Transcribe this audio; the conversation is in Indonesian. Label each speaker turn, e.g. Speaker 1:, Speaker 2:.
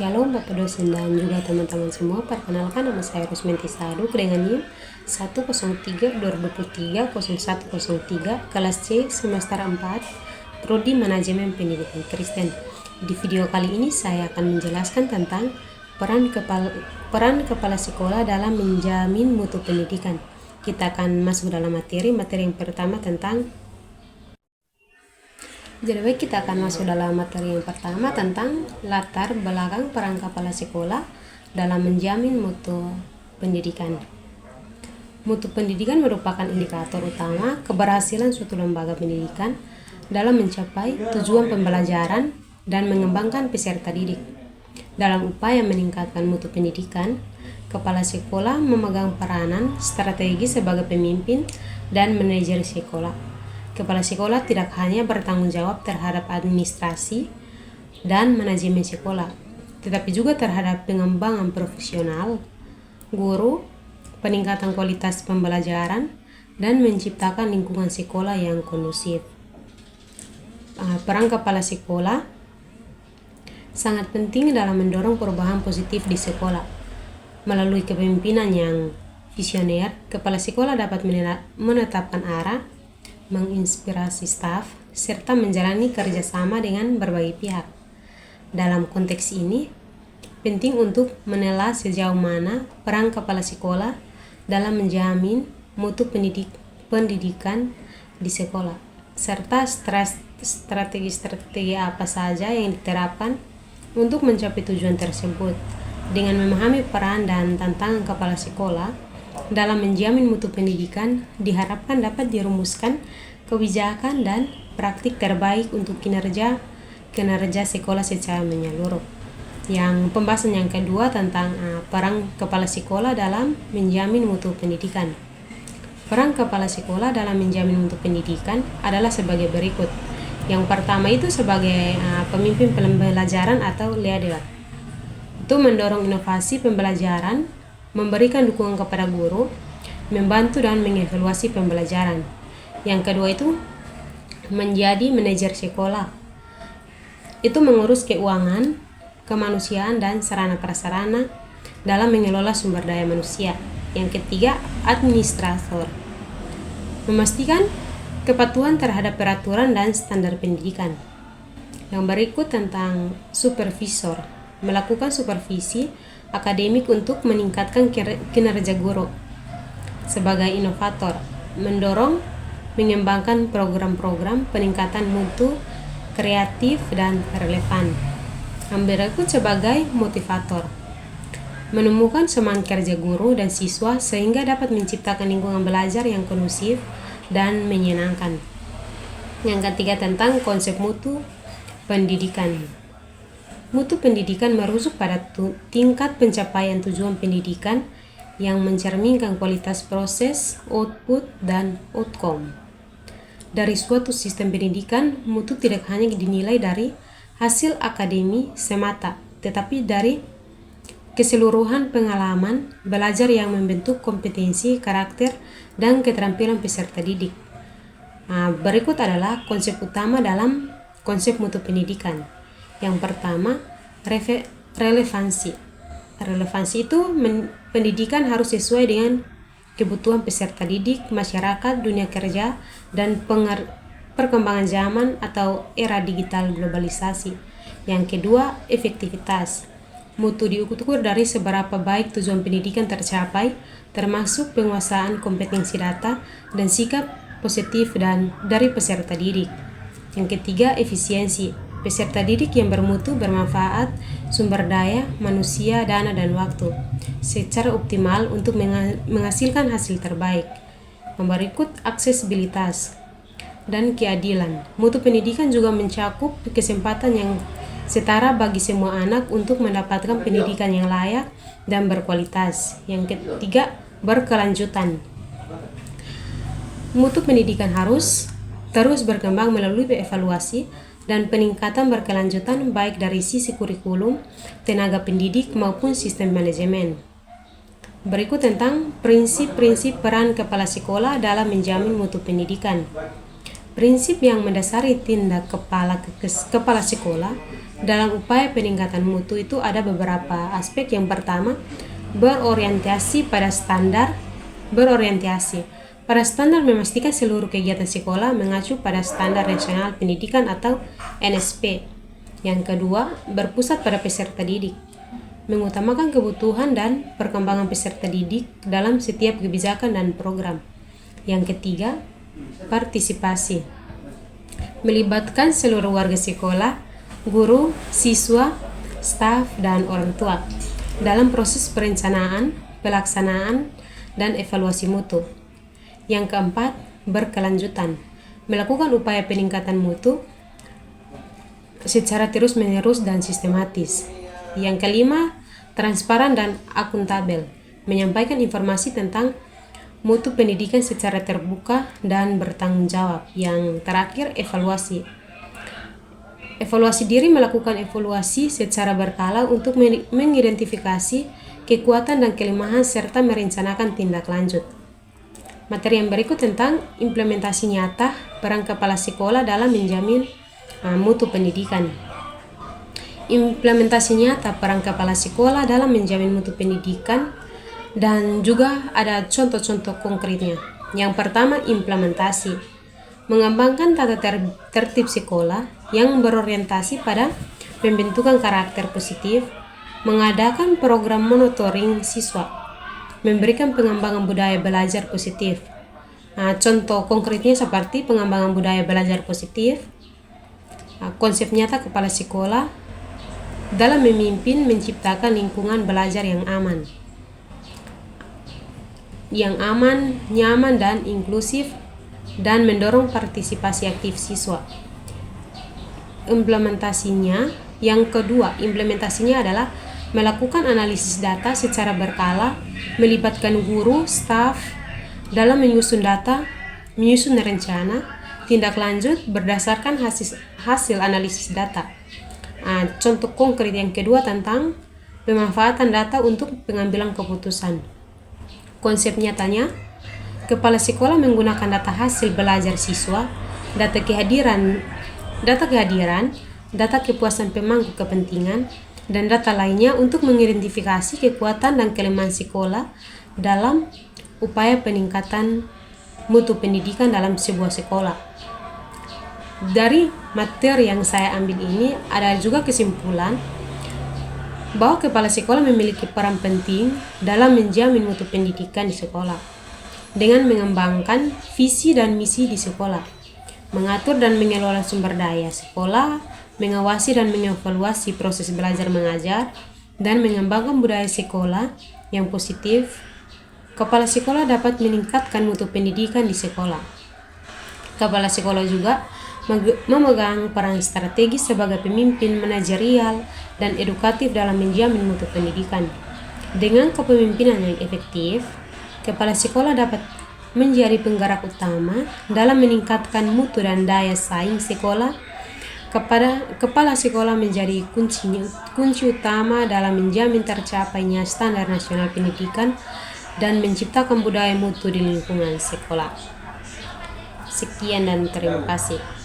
Speaker 1: Shalom Bapak dosen dan juga teman-teman semua. Perkenalkan, nama saya Rusmenti Saduk dengan NIM 103-2023-0103 kelas C semester 4 Prodi Manajemen Pendidikan Kristen. Di video kali ini saya akan menjelaskan tentang peran kepala sekolah dalam menjamin mutu pendidikan. Kita akan masuk dalam materi yang pertama tentang kita akan masuk dalam materi yang pertama tentang latar belakang peran kepala sekolah dalam menjamin mutu pendidikan. Mutu pendidikan merupakan indikator utama keberhasilan suatu lembaga pendidikan dalam mencapai tujuan pembelajaran dan mengembangkan peserta didik. Dalam upaya meningkatkan mutu pendidikan, kepala sekolah memegang peranan strategis sebagai pemimpin dan manajer sekolah. Kepala sekolah tidak hanya bertanggung jawab terhadap administrasi dan manajemen sekolah, tetapi juga terhadap pengembangan profesional, guru, peningkatan kualitas pembelajaran, dan menciptakan lingkungan sekolah yang kondusif. Peran kepala sekolah sangat penting dalam mendorong perubahan positif di sekolah. Melalui kepemimpinan yang visioner, kepala sekolah dapat menetapkan arah, menginspirasi staf, serta menjalani kerjasama dengan berbagai pihak. Dalam konteks ini, penting untuk menelaah sejauh mana peran kepala sekolah dalam menjamin mutu pendidikan di sekolah, serta strategi apa saja yang diterapkan untuk mencapai tujuan tersebut. Dengan memahami peran dan tantangan kepala sekolah dalam menjamin mutu pendidikan, diharapkan dapat dirumuskan kebijakan dan praktik terbaik untuk kinerja sekolah secara menyeluruh. Yang pembahasan yang kedua tentang peran kepala sekolah dalam menjamin mutu pendidikan. Peran kepala sekolah dalam menjamin mutu pendidikan adalah sebagai berikut. Yang pertama itu sebagai pemimpin pembelajaran atau leader. Itu mendorong inovasi pembelajaran, memberikan dukungan kepada guru, membantu dan mengevaluasi pembelajaran. Yang kedua itu menjadi manajer sekolah. Itu mengurus keuangan, kemanusiaan, dan sarana-prasarana dalam mengelola sumber daya manusia. Yang ketiga, administrator. Memastikan kepatuhan terhadap peraturan dan standar pendidikan. Yang berikut tentang supervisor. Melakukan supervisi akademik untuk meningkatkan kinerja guru. Sebagai inovator, mendorong mengembangkan program-program peningkatan mutu kreatif dan relevan. Yang berikut sebagai motivator, menemukan semangat kerja guru dan siswa sehingga dapat menciptakan lingkungan belajar yang kondusif dan menyenangkan. Yang ketiga tentang konsep mutu pendidikan. Mutu pendidikan merujuk pada tingkat pencapaian tujuan pendidikan yang mencerminkan kualitas proses, output, dan outcome. Dari suatu sistem pendidikan, mutu tidak hanya dinilai dari hasil akademi semata, tetapi dari keseluruhan pengalaman belajar yang membentuk kompetensi, karakter, dan keterampilan peserta didik. Berikut adalah konsep utama dalam konsep mutu pendidikan. Yang pertama, relevansi. Relevansi itu pendidikan harus sesuai dengan kebutuhan peserta didik, masyarakat, dunia kerja, dan perkembangan zaman atau era digital globalisasi. Yang kedua, efektivitas. Mutu diukur dari seberapa baik tujuan pendidikan tercapai, termasuk penguasaan kompetensi data dan sikap positif dari peserta didik. Yang ketiga, efisiensi. Peserta didik yang bermutu bermanfaat sumber daya, manusia, dana, dan waktu secara optimal untuk menghasilkan hasil terbaik. Yang berikut, aksesibilitas dan keadilan. Mutu pendidikan juga mencakup kesempatan yang setara bagi semua anak untuk mendapatkan pendidikan yang layak dan berkualitas. Yang ketiga, berkelanjutan. Mutu pendidikan harus terus berkembang melalui evaluasi dan peningkatan berkelanjutan baik dari sisi kurikulum, tenaga pendidik, maupun sistem manajemen. Berikut tentang prinsip-prinsip peran kepala sekolah dalam menjamin mutu pendidikan. Prinsip yang mendasari tindak kepala sekolah dalam upaya peningkatan mutu itu ada beberapa aspek. Yang pertama, berorientasi pada standar. Memastikan seluruh kegiatan sekolah mengacu pada Standar Nasional Pendidikan atau NSP. Yang kedua, berpusat pada peserta didik, mengutamakan kebutuhan dan perkembangan peserta didik dalam setiap kebijakan dan program. Yang ketiga, partisipasi, melibatkan seluruh warga sekolah, guru, siswa, staf, dan orang tua dalam proses perencanaan, pelaksanaan, dan evaluasi mutu. Yang keempat, berkelanjutan, melakukan upaya peningkatan mutu secara terus-menerus dan sistematis. Yang kelima, transparan dan akuntabel, menyampaikan informasi tentang mutu pendidikan secara terbuka dan bertanggung jawab. Yang terakhir, evaluasi. Evaluasi diri, melakukan evaluasi secara berkala untuk mengidentifikasi kekuatan dan kelemahan serta merencanakan tindak lanjut. Materi yang berikut tentang implementasi nyata peran kepala sekolah dalam menjamin mutu pendidikan. Implementasi nyata peran kepala sekolah dalam menjamin mutu pendidikan dan juga ada contoh-contoh konkretnya. Yang pertama, implementasi, mengembangkan tata tertib sekolah yang berorientasi pada pembentukan karakter positif, mengadakan program monitoring siswa, memberikan pengembangan budaya belajar positif. Contoh konkretnya seperti pengembangan budaya belajar positif, konsep nyata kepala sekolah dalam memimpin menciptakan lingkungan belajar yang aman, nyaman, dan inklusif, dan mendorong partisipasi aktif siswa. Implementasinya, yang kedua, implementasinya adalah melakukan analisis data secara berkala, melibatkan guru, staf dalam menyusun data, menyusun rencana, tindak lanjut berdasarkan hasil analisis data. Contoh konkret yang kedua tentang pemanfaatan data untuk pengambilan keputusan. Konsep nyatanya, kepala sekolah menggunakan data hasil belajar siswa, data kehadiran, data kepuasan pemangku kepentingan, dan data lainnya untuk mengidentifikasi kekuatan dan kelemahan sekolah dalam upaya peningkatan mutu pendidikan dalam sebuah sekolah. Dari materi yang saya ambil ini ada juga kesimpulan bahwa kepala sekolah memiliki peran penting dalam menjamin mutu pendidikan di sekolah dengan mengembangkan visi dan misi di sekolah, mengatur dan mengelola sumber daya sekolah, mengawasi dan mengevaluasi proses belajar mengajar, dan mengembangkan budaya sekolah yang positif. Kepala sekolah dapat meningkatkan mutu pendidikan di sekolah. Kepala sekolah juga memegang peran strategis sebagai pemimpin manajerial dan edukatif dalam menjamin mutu pendidikan. Dengan kepemimpinan yang efektif, kepala sekolah dapat menjadi penggerak utama dalam meningkatkan mutu dan daya saing sekolah. Kepala sekolah menjadi kunci utama dalam menjamin tercapainya standar nasional pendidikan dan menciptakan budaya mutu di lingkungan sekolah. Sekian dan terima kasih.